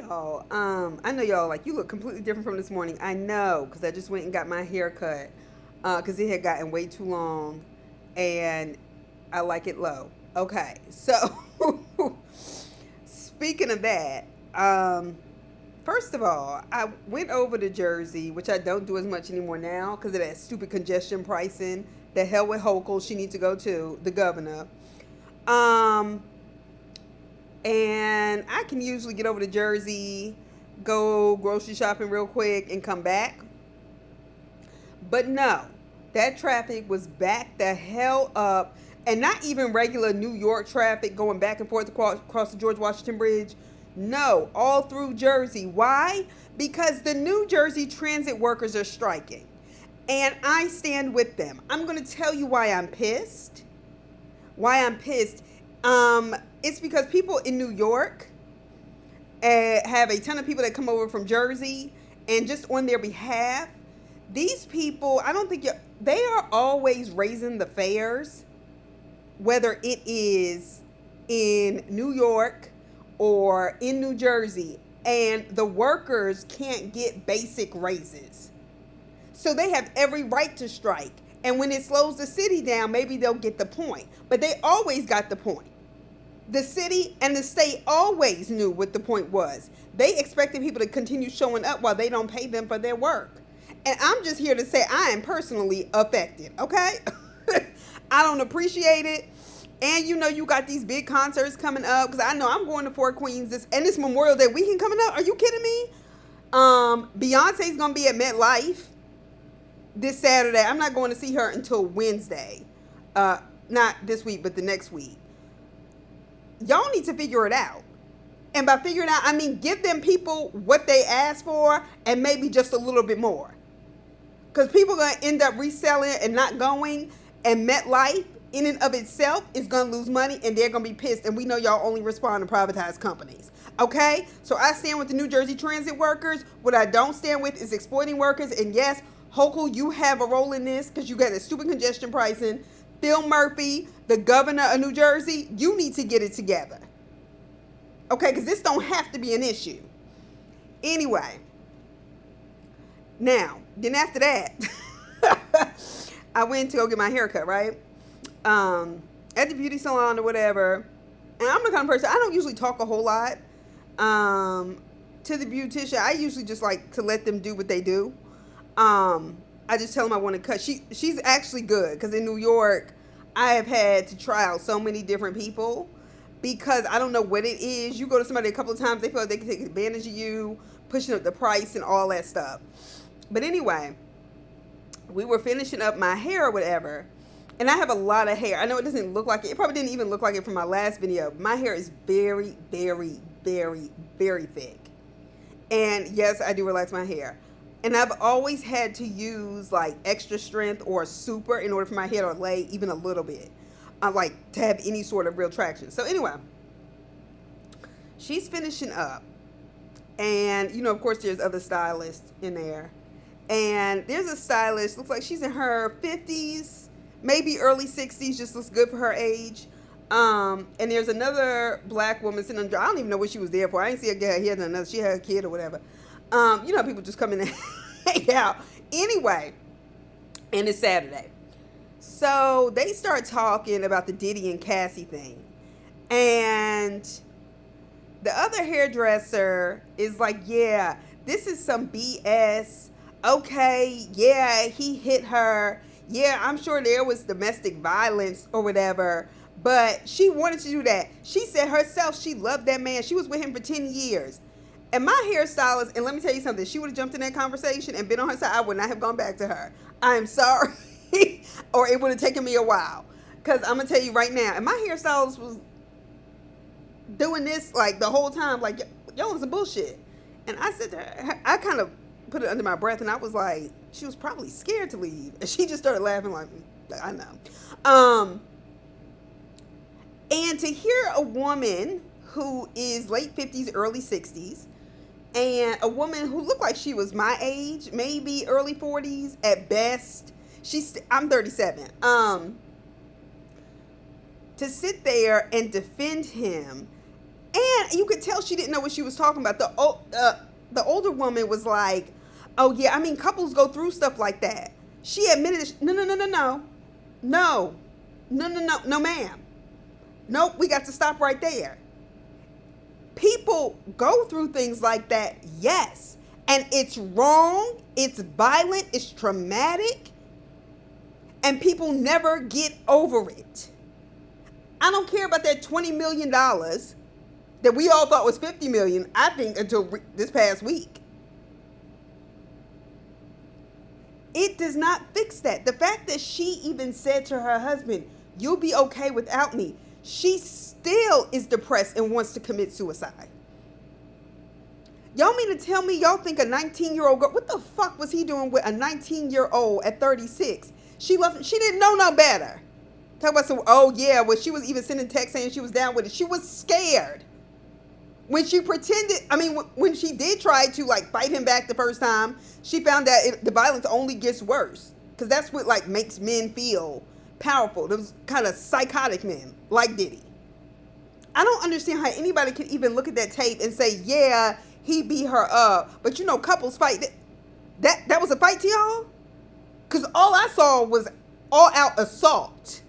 y'all. I know y'all like you look completely different from this morning. I know because I just went and got my hair cut because it had gotten way too long, and I like it low. Okay, so speaking of that, first of all, I went over to Jersey, which I don't do as much anymore now because of that stupid congestion pricing. The hell with Hochul, she needs to go to the governor. Um, and I can usually get over to Jersey, go grocery shopping real quick, and come back. But no, that traffic was backed the hell up, and not even regular New York traffic going back and forth across the George Washington Bridge. No, all through Jersey. Why? Because the New Jersey transit workers are striking, and I stand with them. I'm going to tell you why I'm pissed. Why I'm pissed. It's because people in New York have a ton of people that come over from Jersey, and just on their behalf, these people, I don't think they are always raising the fares, whether it is in New York or in New Jersey, and the workers can't get basic raises. So they have every right to strike. And when it slows the city down, maybe they'll get the point. But they always got the point. The city and the state always knew what the point was. They expected people to continue showing up while they don't pay them for their work. And I'm just here to say I am personally affected, okay? I don't appreciate it. And you know you got these big concerts coming up, because I know I'm going to Four Queens and this Memorial Day weekend coming up. Are you kidding me? Beyonce's going to be at MetLife this Saturday. I'm not going to see her until Wednesday. Not this week, but the next week. Y'all need to figure it out. And by figuring out, I mean give them people what they asked for and maybe just a little bit more. Because people are going to end up reselling and not going. And MetLife, in and of itself, is going to lose money. And they're going to be pissed. And we know y'all only respond to privatized companies. Okay? So I stand with the New Jersey transit workers. What I don't stand with is exploiting workers. And yes, Hochul, you have a role in this because you got a stupid congestion pricing. Phil Murphy, the governor of New Jersey, you need to get it together. Okay? Because this don't have to be an issue. Anyway. Now, then after that, I went to go get my hair cut, right? At the beauty salon or whatever. And I'm the kind of person, I don't usually talk a whole lot to the beautician. I usually just like to let them do what they do. I just tell them I want to cut. She's actually good, because in New York, I have had to try out so many different people because I don't know what it is. You go to somebody a couple of times, they feel like they can take advantage of you, pushing up the price and all that stuff. But anyway, we were finishing up my hair or whatever, and I have a lot of hair. I know it doesn't look like it. It probably didn't even look like it from my last video. My hair is very, very, very, very thick. And yes, I do relax my hair. And I've always had to use like extra strength or super in order for my hair to lay even a little bit. Like to have any sort of real traction. So anyway, she's finishing up. And, you know, of course, there's other stylists in there. And there's a stylist, looks like she's in her 50s, maybe early 60s, just looks good for her age. And there's another black woman sitting under, I don't even know what she was there for. I didn't see her get her hair done. She had a kid or whatever. You know, people just come in and hang out. Anyway, and it's Saturday. So they start talking about the Diddy and Cassie thing. And the other hairdresser is like, yeah, this is some BS. Okay, yeah, he hit her. Yeah, I'm sure there was domestic violence or whatever. But she wanted to do that. She said herself she loved that man. She was with him for 10 years. And my hairstylist, and let me tell you something, she would have jumped in that conversation and been on her side. I would not have gone back to her. I'm sorry. Or it would have taken me a while. Because I'm going to tell you right now, and my hairstylist was doing this like the whole time, like, y'all is some bullshit. And I said to her, I kind of put it under my breath, and I was like, she was probably scared to leave. And she just started laughing like, I know. And to hear a woman who is late 50s, early 60s, and a woman who looked like she was my age, maybe early 40s at best. I'm 37. To sit there and defend him, And you could tell she didn't know what she was talking about. The older woman was like, oh yeah, I mean, couples go through stuff like that. She admitted it. No, no, no, no, no. No. No, no, no, no, ma'am. Nope, we got to stop right there. People go through things like that, yes. And it's wrong, it's violent, it's traumatic, and people never get over it. I don't care about that $20 million that we all thought was $50 million, I think, until this past week. It does not fix that. The fact that she even said to her husband, you'll be okay without me. She still is depressed and wants to commit suicide. Y'all mean to tell me y'all think a 19-year-old girl, what the fuck was he doing with a 19-year-old at 36? She didn't know no better. Talk about some, oh yeah, well she was even sending texts saying she was down with it. She was scared. When she pretended, when she did try to like fight him back the first time, she found that the violence only gets worse. Because that's what like makes men feel powerful. Those kind of psychotic men like Diddy. I don't understand how anybody could even look at that tape and say, yeah, he beat her up. But you know, couples fight. That was a fight to y'all? Because all I saw was all out assault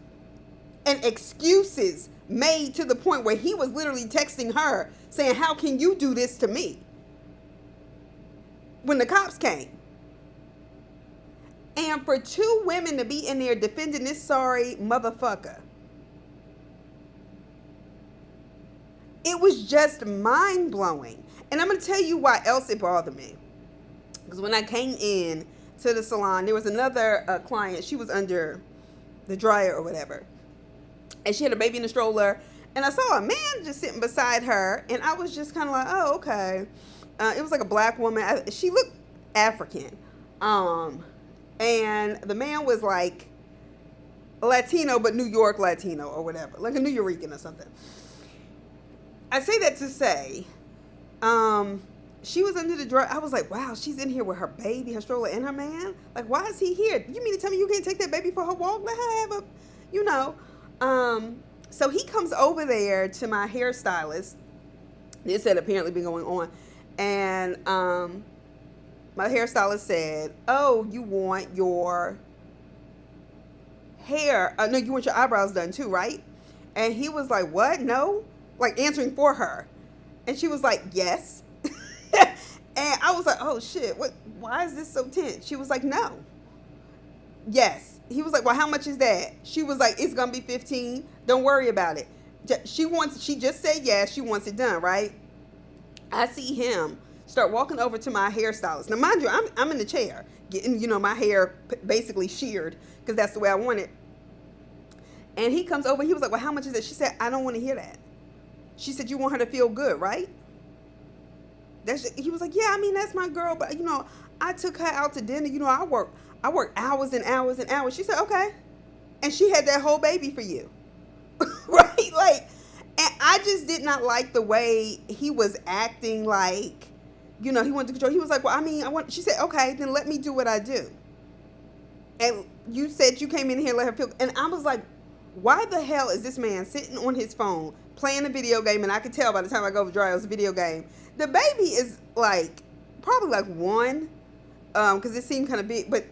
and excuses made to the point where he was literally texting her saying, how can you do this to me? When the cops came. And for two women to be in there defending this sorry motherfucker, it was just mind-blowing. And I'm going to tell you why else it bothered me. Because when I came in to the salon, there was another client. She was under the dryer or whatever. And she had a baby in a stroller. And I saw a man just sitting beside her. And I was just kind of like, oh, okay. It was like a black woman. She looked African. And the man was like Latino, but New York Latino or whatever. Like a New Yorican or something. I say that to say, she was under the dryer. I was like, wow, she's in here with her baby, her stroller, and her man? Like, why is he here? You mean to tell me you can't take that baby for her walk? Let her have a, you know. So he comes over there to my hairstylist. This had apparently been going on. And my hairstylist said, oh, you want your hair, no, you want your eyebrows done too, right? And he was like, what? No? Like answering for her. And she was like, yes. And I was like, oh shit, what? Why is this so tense? She was like, no. Yes. He was like, well, how much is that? She was like, it's going to be 15. Don't worry about it. She just said yes. She wants it done, right? I see him start walking over to my hairstylist. Now, mind you, I'm in the chair getting, my hair basically sheared because that's the way I want it. And he comes over. He was like, well, how much is it? She said, I don't want to hear that. She said, you want her to feel good, right? He was like, yeah, that's my girl. But, I took her out to dinner. I work hours and hours and hours. She said, okay. And she had that whole baby for you. Right? Like, and I just did not like the way he was acting like, he wanted to control. He was like, well, she said, okay, then let me do what I do. And you said you came in here and let her feel. And I was like, why the hell is this man sitting on his phone playing a video game? And I could tell by the time I go over dry, it was a video game. The baby is like, probably like 1, because it seemed kind of big, but,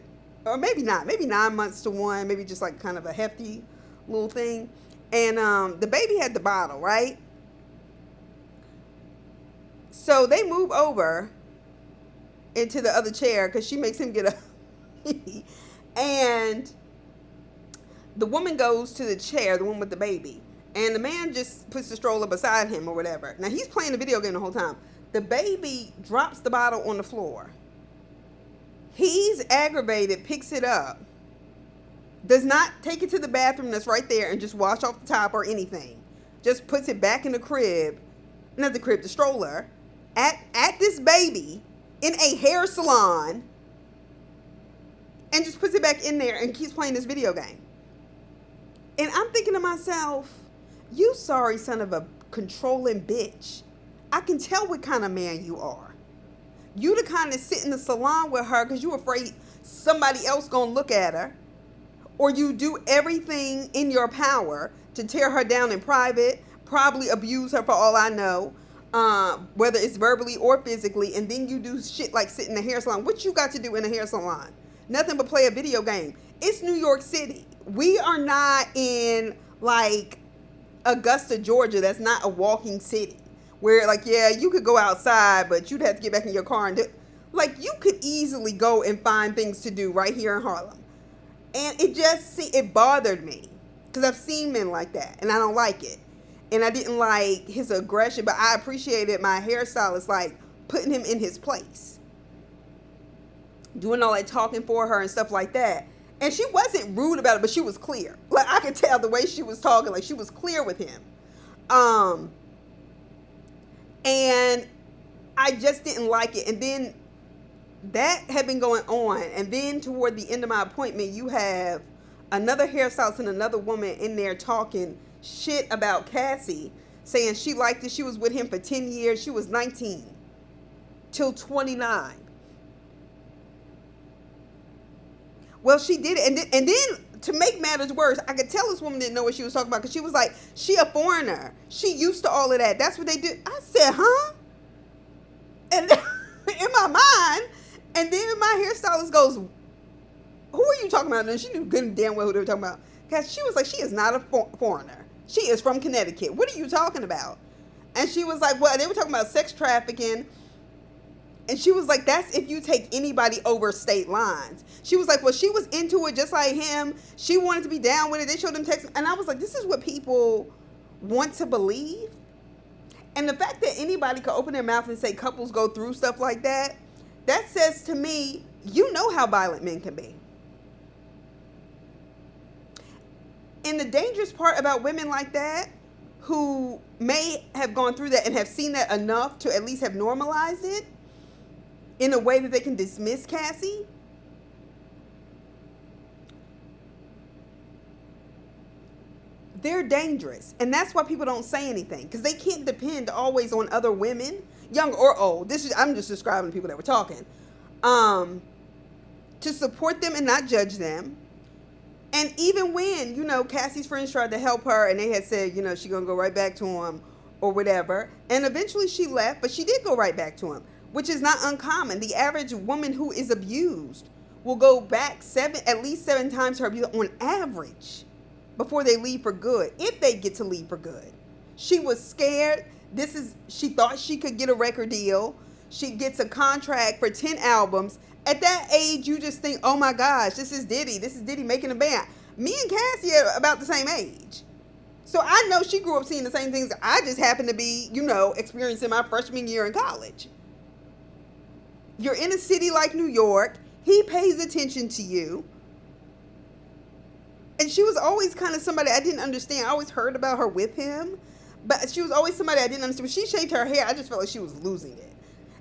or maybe not, maybe 9 months to 1, maybe just like kind of a hefty little thing. And the baby had the bottle, right? So they move over into the other chair because she makes him get up. And the woman goes to the chair, the one with the baby. And the man just puts the stroller beside him or whatever. Now, he's playing the video game the whole time. The baby drops the bottle on the floor. He's aggravated, picks it up. Does not take it to the bathroom that's right there and just wash off the top or anything. Just puts it back in the crib. Not the crib, the stroller. At this baby in a hair salon. And just puts it back in there and keeps playing this video game. And I'm thinking to myself, you sorry son of a controlling bitch. I can tell what kind of man you are. You the kind that sit in the salon with her because you afraid somebody else gonna look at her. Or you do everything in your power to tear her down in private, probably abuse her for all I know, whether it's verbally or physically, and then you do shit like sit in a hair salon. What you got to do in a hair salon? Nothing but play a video game. It's New York City. We are not in like Augusta, Georgia. That's not a walking city where like, yeah, you could go outside, but you'd have to get back in your car and do, like, you could easily go and find things to do right here in Harlem. And it bothered me because I've seen men like that and I don't like it. And I didn't like his aggression, but I appreciated my hairstylist like putting him in his place, doing all that talking for her and stuff like that. And she wasn't rude about it, but she was clear. Like, I could tell the way she was talking, like she was clear with him. And I just didn't like it. And then that had been going on. And then toward the end of my appointment, you have another hairstylist and another woman in there talking shit about Cassie, saying she liked it. She was with him for 10 years. She was 19 till 29. Well, she did it. And then to make matters worse, I could tell this woman didn't know what she was talking about because she was like, she a foreigner. She used to all of that. That's what they do. I said, huh? And in my mind, and then my hairstylist goes, who are you talking about? And she knew good and damn well who they were talking about. Because she was like, she is not a foreigner. She is from Connecticut. What are you talking about? And she was like, well, they were talking about sex trafficking. And she was like, that's if you take anybody over state lines. She was like, well, she was into it just like him. She wanted to be down with it. They showed them texts. And I was like, this is what people want to believe. And the fact that anybody could open their mouth and say couples go through stuff like that, that says to me, you know how violent men can be. And the dangerous part about women like that, who may have gone through that and have seen that enough to at least have normalized it in a way that they can dismiss Cassie, they're dangerous. And that's why people don't say anything, because they can't depend always on other women, young or old. I'm just describing people that were talking, to support them and not judge them. And even when, Cassie's friends tried to help her and they had said, she's going to go right back to him or whatever. And eventually she left, but she did go right back to him, which is not uncommon. The average woman who is abused will go back at least seven times her abuse on average before they leave for good, if they get to leave for good. She was scared. She thought she could get a record deal. She gets a contract for 10 albums. At that age, you just think, oh my gosh, this is Diddy. This is Diddy making a band. Me and Cassie are about the same age. So I know she grew up seeing the same things I just happened to be, experiencing my freshman year in college. You're in a city like New York. He pays attention to you. And she was always kind of somebody I didn't understand. I always heard about her with him. But she was always somebody I didn't understand. When she shaved her hair, I just felt like she was losing it.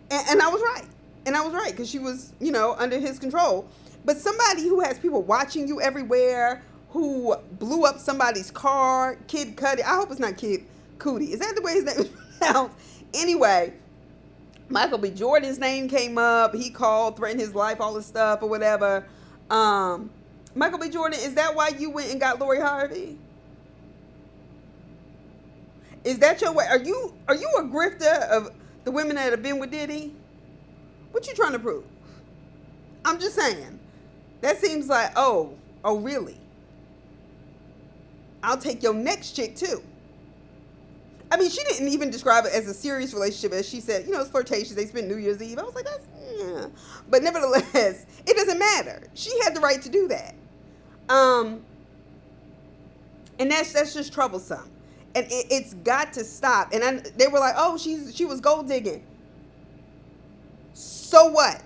And I was right. And I was right because she was, under his control. But somebody who has people watching you everywhere, who blew up somebody's car, Kid Cudi. I hope it's not Kid Cudi. Is that the way his name is pronounced? Anyway, Michael B. Jordan's name came up. He called, threatened his life, all this stuff or whatever. Michael B. Jordan, is that why you went and got Lori Harvey? Is that your way? Are you a grifter of the women that have been with Diddy? What you trying to prove? I'm just saying. That seems like, oh, really? I'll take your next chick too. I mean, she didn't even describe it as a serious relationship, as she said, it's flirtatious. They spent New Year's Eve. I was like, yeah. But nevertheless, it doesn't matter. She had the right to do that. And that's just troublesome. And it's got to stop. And they were like, oh, she was gold digging. So what?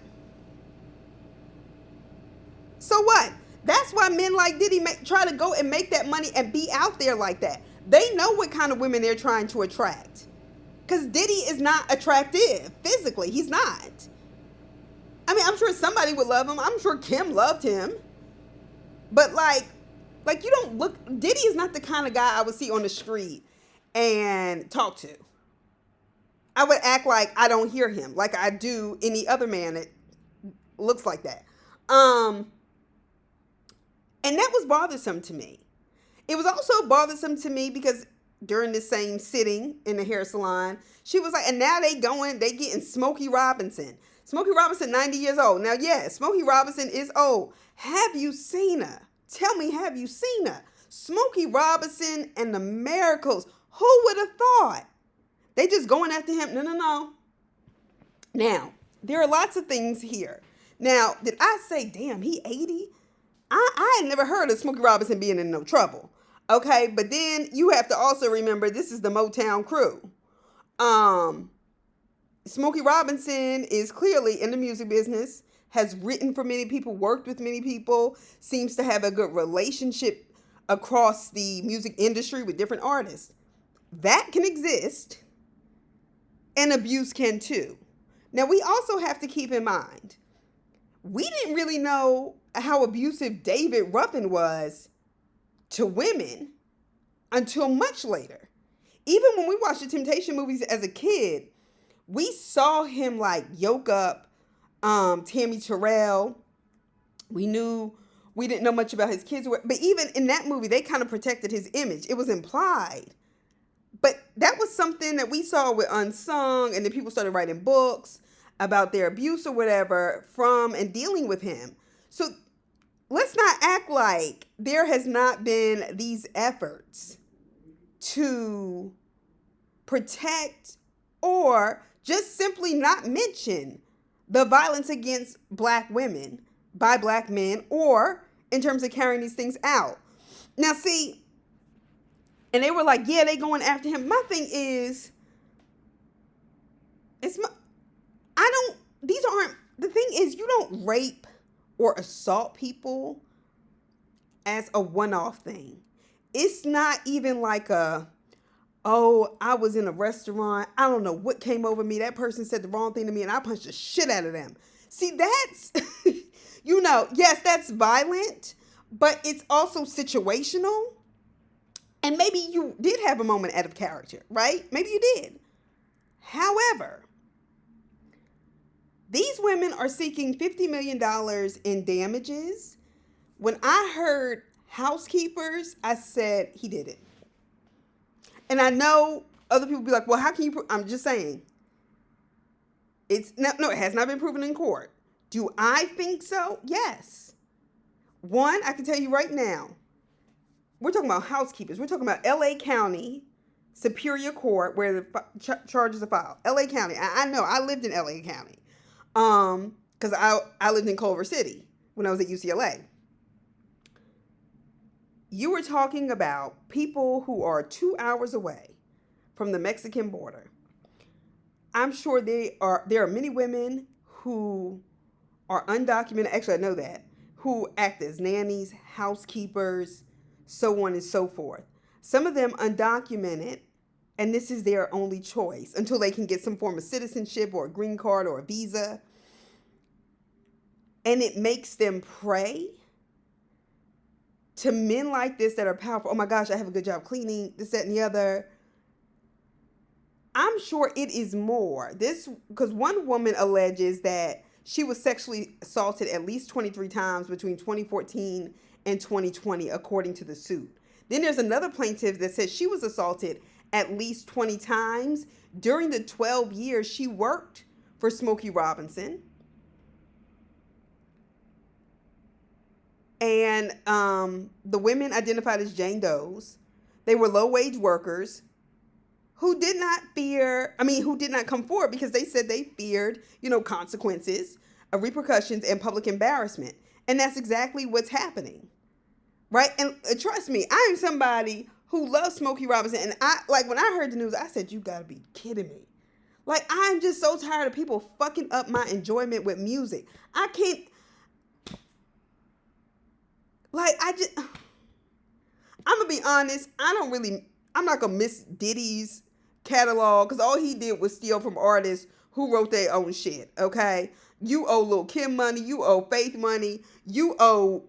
So what? That's why men like Diddy try to go and make that money and be out there like that. They know what kind of women they're trying to attract. Because Diddy is not attractive physically. He's not. I mean, I'm sure somebody would love him. I'm sure Kim loved him. But like you don't look, Diddy is not the kind of guy I would see on the street and talk to. I would act like I don't hear him, like I do any other man that looks like that. And that was bothersome to me. It was also bothersome to me because during the same sitting in the hair salon. She was like, and now they getting Smokey Robinson. Smokey Robinson, 90 years old. Now, yeah, Smokey Robinson is old. Have you seen her? Tell me, have you seen her? Smokey Robinson and the Miracles. Who would have thought? They just going after him. No. Now, there are lots of things here. Now, did I say, damn, he 80? I had never heard of Smokey Robinson being in no trouble. Okay, but then you have to also remember this is the Motown crew. Smokey Robinson is clearly in the music business, has written for many people, worked with many people, seems to have a good relationship across the music industry with different artists. That can exist, and abuse can too. Now, we also have to keep in mind, we didn't really know how abusive David Ruffin was to women until much later. Even when we watched the Temptation movies as a kid, we saw him like yoke up Tammy Terrell. We didn't know much about his kids, but even in that movie, they kind of protected his image. It was implied. But that was something that we saw with Unsung, and then people started writing books about their abuse or whatever from and dealing with him. So let's not act like there has not been these efforts to protect or just simply not mention the violence against Black women by Black men, or in terms of carrying these things out. Now, see, and they were like, yeah, they going after him. My thing is, the thing is, you don't rape or assault people as a one-off thing. It's not even like I was in a restaurant, I don't know what came over me, that person said the wrong thing to me and I punched the shit out of them. See, that's, yes, that's violent, but it's also situational. And maybe you did have a moment out of character, right? Maybe you did. However, these women are seeking $50 million in damages. When I heard housekeepers, I said, he did it. And I know other people be like, well, how can you I'm just saying. It has not been proven in court. Do I think so? Yes. One, I can tell you right now, we're talking about housekeepers. We're talking about LA County Superior Court where the charges are filed. LA County. I know. I lived in LA County. Because I lived in Culver City when I was at UCLA. You were talking about people who are 2 hours away from the Mexican border. I'm sure there are many women who are undocumented. Actually, I know that. Who act as nannies, housekeepers, so on and so forth. Some of them undocumented, and this is their only choice until they can get some form of citizenship or a green card or a visa. And it makes them prey to men like this that are powerful. Oh my gosh, I have a good job cleaning, this, that, and the other. I'm sure it is more. Because one woman alleges that she was sexually assaulted at least 23 times between 2014 and 2020, according to the suit. Then there's another plaintiff that says she was assaulted at least 20 times during the 12 years she worked for Smokey Robinson. And the women identified as Jane Does. They were low-wage workers who did not come forward because they said they feared, consequences, repercussions, and public embarrassment. And that's exactly what's happening, right? And trust me, I am somebody who loves Smokey Robinson. And when I heard the news, I said, you gotta be kidding me. I'm just so tired of people fucking up my enjoyment with music. I can't, I'm gonna be honest, I'm not gonna miss Diddy's catalog because all he did was steal from artists who wrote their own shit, okay? You owe Lil' Kim money, you owe Faith money, you owe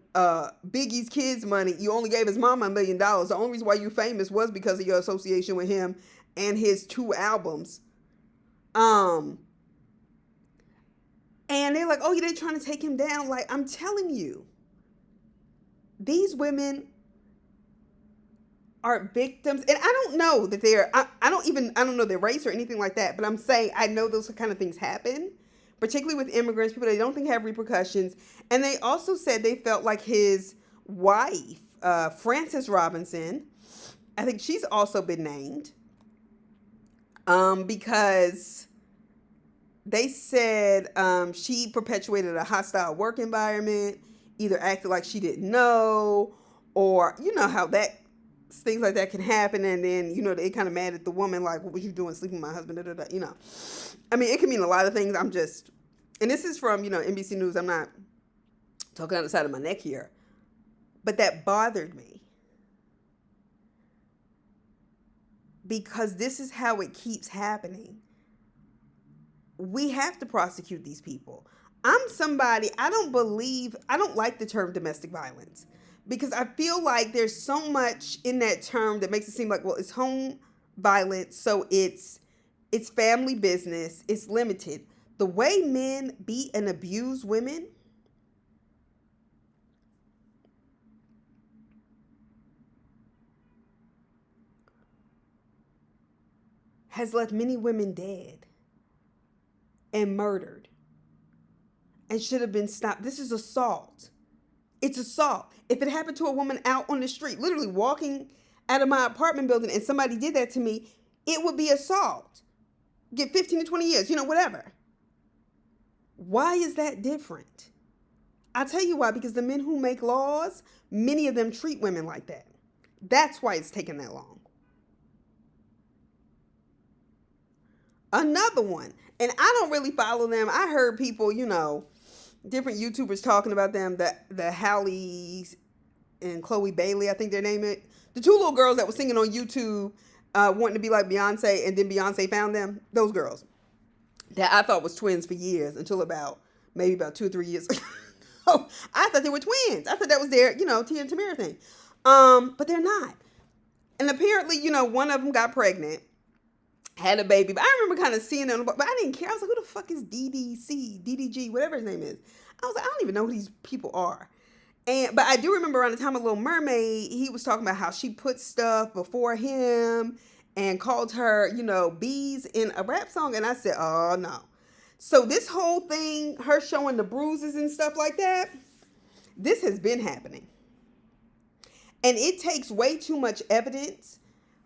Biggie's kids money. You only gave his mama $1 million. The only reason why you famous was because of your association with him and his 2 albums. And they're like, oh, they're trying to take him down. I'm telling you, these women are victims, and I don't know that they're, I don't know their race or anything like that, but I'm saying I know those kind of things happen, particularly with immigrants, people they don't think have repercussions. And they also said they felt like his wife, Frances Robinson, I think she's also been named, because they said she perpetuated a hostile work environment, either acted like she didn't know, or you know how that things like that can happen, and then you know they kind of mad at the woman, like, what was you doing sleeping with my husband, da, da, da, you know. I mean, it can mean a lot of things. I'm just, and this is from, you know, NBC News. I'm not talking out the side of my neck here, but that bothered me because this is how it keeps happening. We have to prosecute these people. I'm somebody, I don't like the term domestic violence, because I feel like there's so much in that term that makes it seem like, well, it's home violence, so it's family business, it's limited. The way men beat and abuse women, has left many women dead and murdered and should have been stopped. This is assault. It's assault. If it happened to a woman out on the street, literally walking out of my apartment building, and somebody did that to me, it would be assault. Get 15 to 20 years, you know, whatever. Why is that different? I'll tell you why, because the men who make laws, many of them treat women like that. That's why it's taken that long. Another one, and I don't really follow them. I heard people, you know, different YouTubers talking about them, the Halleys and Chloe Bailey, I think their name it. The two little girls that were singing on YouTube, wanting to be like Beyonce, and then Beyonce found them. Those girls that I thought was twins for years, until maybe about 2 or 3 years ago. I thought they were twins. I thought that was their, you know, Tia and Tamera thing. But they're not. And apparently, you know, one of them got pregnant, had a baby. But I remember kind of seeing them, but I didn't care. I was like, who the fuck is DDG, whatever his name is? I was like, I don't even know who these people are. But I do remember around the time of Little Mermaid, he was talking about how she put stuff before him and called her, you know, bees in a rap song. And I said, oh no. So this whole thing, her showing the bruises and stuff like that, this has been happening. And it takes way too much evidence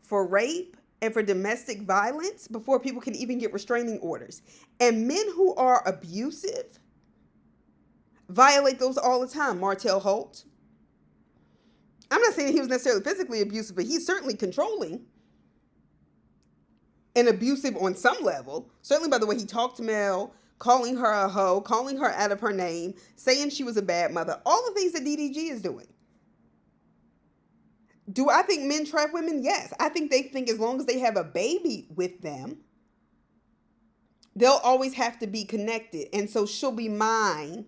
for rape and for domestic violence before people can even get restraining orders. And men who are abusive violate those all the time. Martell Holt. I'm not saying he was necessarily physically abusive, but he's certainly controlling and abusive on some level. Certainly by the way he talked to Mel, calling her a hoe, calling her out of her name, saying she was a bad mother. All the things that DDG is doing. Do I think men trap women? Yes. I think they think as long as they have a baby with them, they'll always have to be connected. And so she'll be mine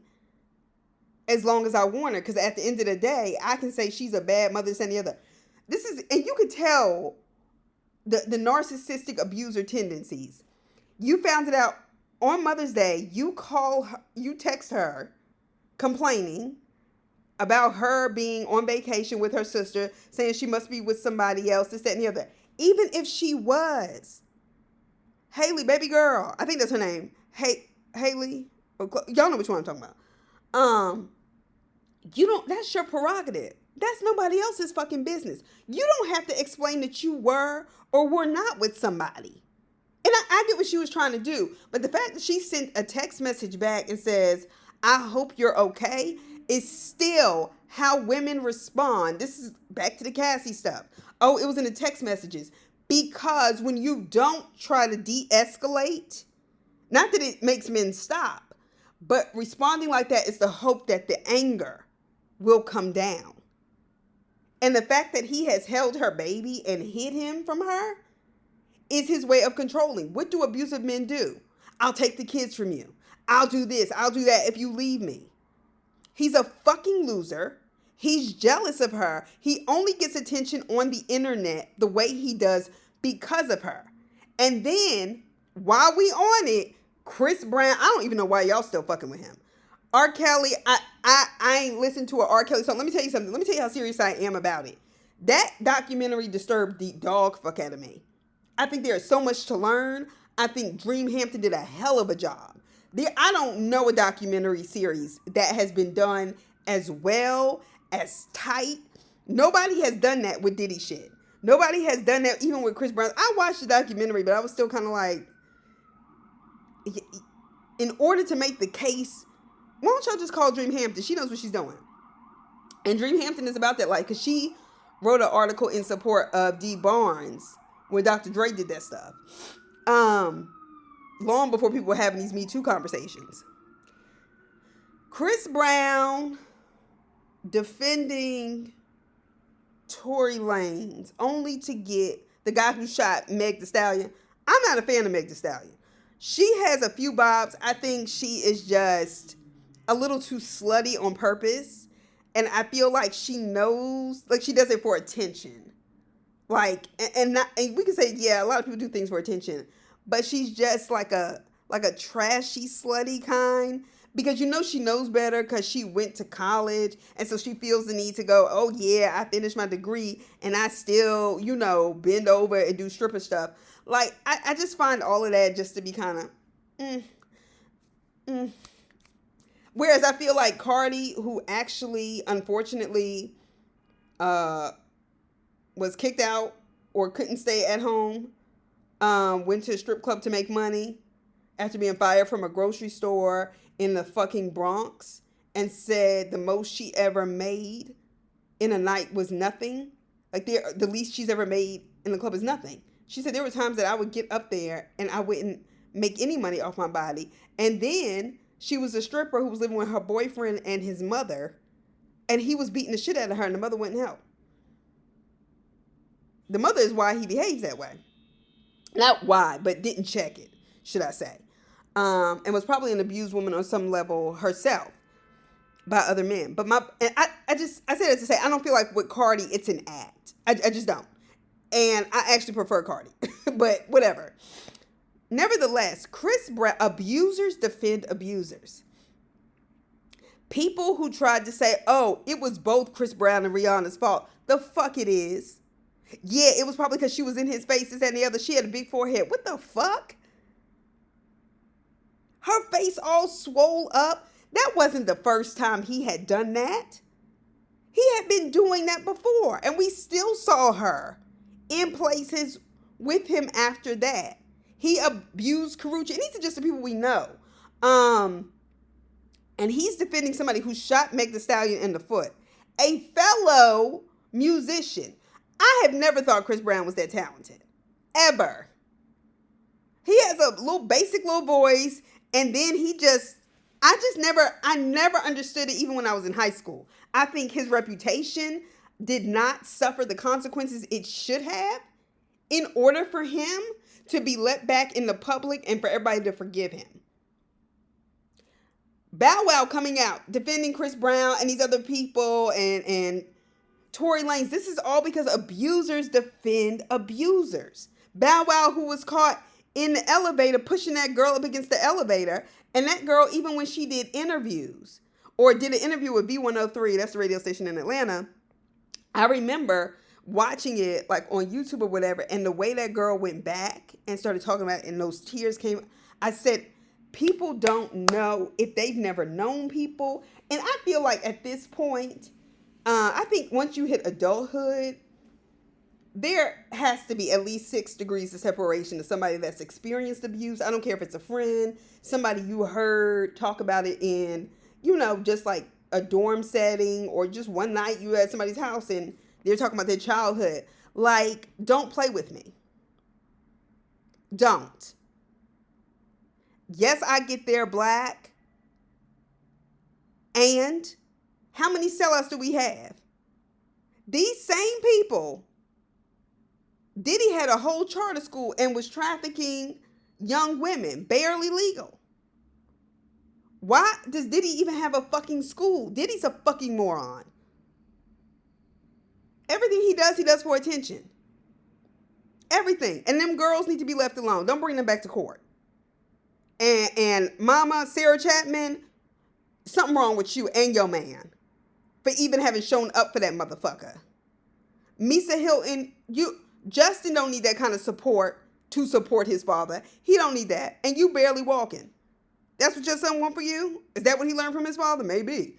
as long as I want her. Because at the end of the day, I can say she's a bad mother, this and the other. And you could tell the narcissistic abuser tendencies. You found it out on Mother's Day. You text her complaining about her being on vacation with her sister, saying she must be with somebody else, this, that, and the other. Even if she was. Haley, baby girl. I think that's her name. Haley. Y'all know which one I'm talking about. That's your prerogative. That's nobody else's fucking business. You don't have to explain that you were or were not with somebody. And I get what she was trying to do. But the fact that she sent a text message back and says, I hope you're okay, is still how women respond. This is back to the Cassie stuff. Oh, it was in the text messages. Because when you don't try to de-escalate, not that it makes men stop, but responding like that is the hope that the anger will come down. And the fact that he has held her baby and hid him from her is his way of controlling. What do abusive men do? I'll take the kids from you. I'll do this. I'll do that if you leave me. He's a fucking loser. He's jealous of her. He only gets attention on the internet the way he does because of her. And then, while we on it, Chris Brown, I don't even know why y'all still fucking with him. R. Kelly, I ain't listened to an R. Kelly song. Let me tell you something. Let me tell you how serious I am about it. That documentary disturbed the dog fuck out of me. I think there is so much to learn. I think Dream Hampton did a hell of a job. I don't know a documentary series that has been done as well, as tight. Nobody has done that with Diddy shit. Nobody has done that even with Chris Brown. I watched the documentary, but I was still kind of like, in order to make the case, why don't y'all just call Dream Hampton? She knows what she's doing. And Dream Hampton is about that, like, because she wrote an article in support of D. Barnes when Dr. Dre did that stuff. Long before people were having these Me Too conversations. Chris Brown defending Tory Lanez only to get the guy who shot Meg Thee Stallion. I'm not a fan of Meg Thee Stallion. She has a few bobs. I think she is just a little too slutty on purpose. And I feel like she knows, like she does it for attention. Like, and we can say, yeah, a lot of people do things for attention. But she's just like a trashy, slutty kind. Because you know she knows better because she went to college. And so she feels the need to go, oh yeah, I finished my degree. And I still, bend over and do stripper stuff. Like, I just find all of that just to be kind of, Whereas I feel like Cardi, who actually, unfortunately, was kicked out or couldn't stay at home, went to a strip club to make money after being fired from a grocery store in the fucking Bronx, and said the most she ever made in a night was nothing. Like the least she's ever made in the club is nothing. She said there were times that I would get up there and I wouldn't make any money off my body. And then she was a stripper who was living with her boyfriend and his mother, and he was beating the shit out of her, and the mother wouldn't help. The mother is why he behaves that way. Not why, but didn't check it, should I say. And was probably an abused woman on some level herself by other men. But I say that to say, I don't feel like with Cardi, it's an act. I just don't. And I actually prefer Cardi, but whatever. Nevertheless, Chris Brown, abusers defend abusers. People who tried to say, oh, it was both Chris Brown and Rihanna's fault. The fuck it is. Yeah, it was probably because she was in his face, this and the other. She had a big forehead. What the fuck? Her face all swole up. That wasn't the first time he had done that. He had been doing that before. And we still saw her in places with him after that. He abused Karrueche. And these are just the people we know. And he's defending somebody who shot Meg Thee Stallion in the foot. A fellow musician. I have never thought Chris Brown was that talented. Ever. He has a little basic little voice. And then I never understood it even when I was in high school. I think his reputation did not suffer the consequences it should have in order for him to be let back in the public and for everybody to forgive him. Bow Wow coming out, defending Chris Brown and these other people and Tory Lanez. This is all because abusers defend abusers. Bow Wow, who was caught in the elevator, pushing that girl up against the elevator. And that girl, even when she did interviews or did an interview with V103, that's the radio station in Atlanta, I remember watching it like on YouTube or whatever. And the way that girl went back and started talking about it and those tears came, I said, people don't know if they've never known people. And I feel like at this point, I think once you hit adulthood, there has to be at least 6 degrees of separation to somebody that's experienced abuse. I don't care if it's a friend, somebody you heard talk about it in, just like a dorm setting, or just one night you at somebody's house and they're talking about their childhood. Like, don't play with me. Don't. Yes, I get they're black. And how many sellouts do we have? These same people, Diddy had a whole charter school and was trafficking young women, barely legal. Why does Diddy even have a fucking school? Diddy's a fucking moron. Everything he does for attention. Everything. And them girls need to be left alone. Don't bring them back to court. And Mama, Sarah Chapman, something wrong with you and your man for even having shown up for that motherfucker. Misa Hilton, Justin don't need that kind of support to support his father. He don't need that. And you barely walking. That's what your son want for you? Is that what he learned from his father? Maybe.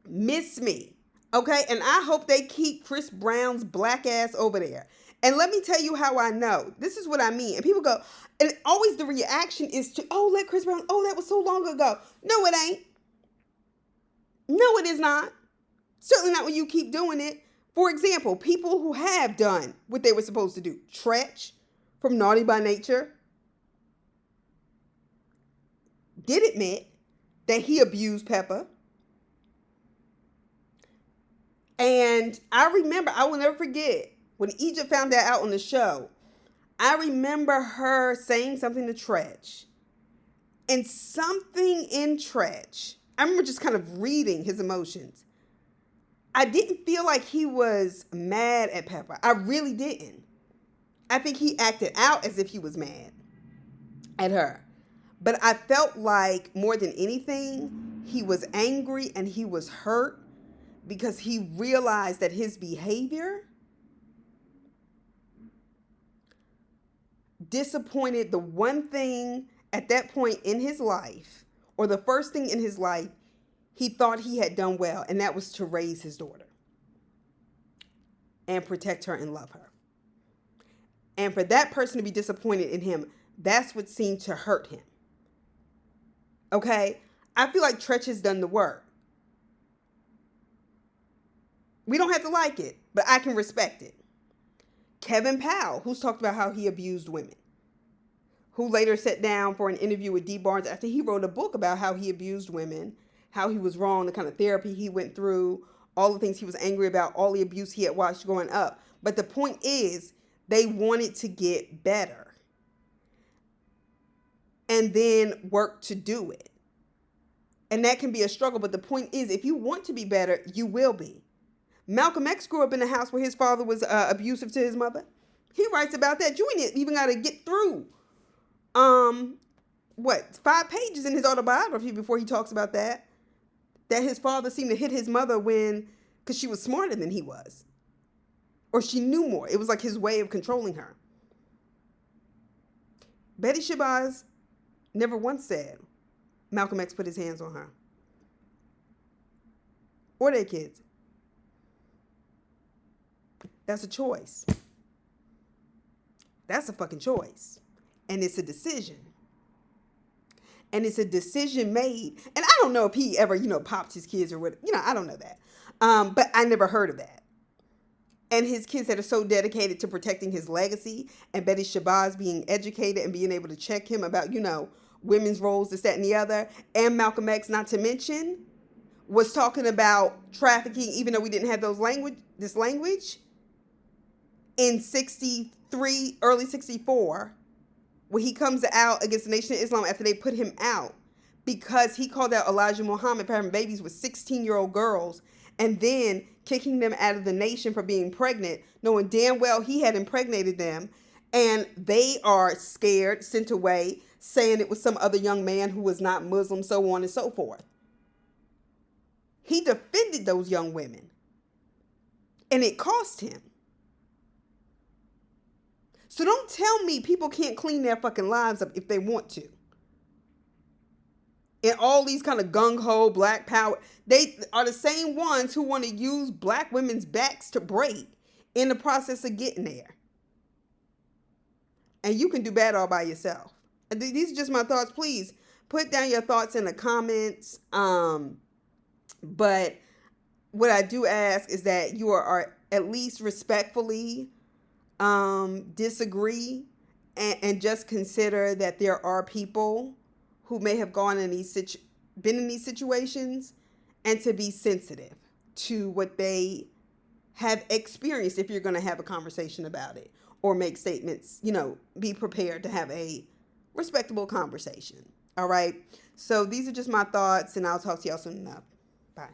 Miss me. Okay? And I hope they keep Chris Brown's black ass over there. And let me tell you how I know. This is what I mean. And people go, and always the reaction is to, oh, let Chris Brown, oh, that was so long ago. No, it ain't. No, it is not. Certainly not when you keep doing it. For example, people who have done what they were supposed to do. Tretch from Naughty by Nature did admit that he abused Peppa. And I remember, I will never forget, when Egypt found that out on the show, I remember her saying something to Tretch. And something in Tretch, I remember just kind of reading his emotions. I didn't feel like he was mad at Peppa. I really didn't. I think he acted out as if he was mad at her. But I felt like more than anything, he was angry and he was hurt because he realized that his behavior disappointed the one thing at that point in his life, or the first thing in his life he thought he had done well, and that was to raise his daughter and protect her and love her. And for that person to be disappointed in him, that's what seemed to hurt him. Okay? I feel like Tretch has done the work. We don't have to like it, but I can respect it. Kevin Powell, who's talked about how he abused women, who later sat down for an interview with D. Barnes after he wrote a book about how he abused women, how he was wrong, the kind of therapy he went through, all the things he was angry about, all the abuse he had watched growing up. But the point is, they wanted to get better and then work to do it. And that can be a struggle. But the point is, if you want to be better, you will be. Malcolm X grew up in a house where his father was abusive to his mother. He writes about that. You ain't even got to get through 5 pages in his autobiography before he talks about that his father seemed to hit his mother because she was smarter than he was, or she knew more. It was like his way of controlling her. Betty Shabazz never once said Malcolm X put his hands on her or their kids. That's a choice. That's a fucking choice. And it's a decision. And it's a decision made. And I don't know if he ever, popped his kids or what. I don't know that. But I never heard of that. And his kids that are so dedicated to protecting his legacy, and Betty Shabazz being educated and being able to check him about, women's roles, this, that, and the other. And Malcolm X, not to mention, was talking about trafficking, even though we didn't have this language. In 63, early 64, when he comes out against the Nation of Islam after they put him out because he called out Elijah Muhammad for having babies with 16-year-old girls and then kicking them out of the nation for being pregnant, knowing damn well he had impregnated them, and they are scared, sent away, saying it was some other young man who was not Muslim, so on and so forth. He defended those young women, and it cost him. So don't tell me people can't clean their fucking lives up if they want to. And all these kind of gung-ho black power, they are the same ones who want to use black women's backs to break in the process of getting there. And you can do bad all by yourself. And these are just my thoughts. Please put down your thoughts in the comments. But what I do ask is that you are at least respectfully disagree and just consider that there are people who may have been in these situations, and to be sensitive to what they have experienced if you're going to have a conversation about it or make statements. Be prepared to have a respectable conversation. All right. So these are just my thoughts, and I'll talk to y'all soon enough. Bye.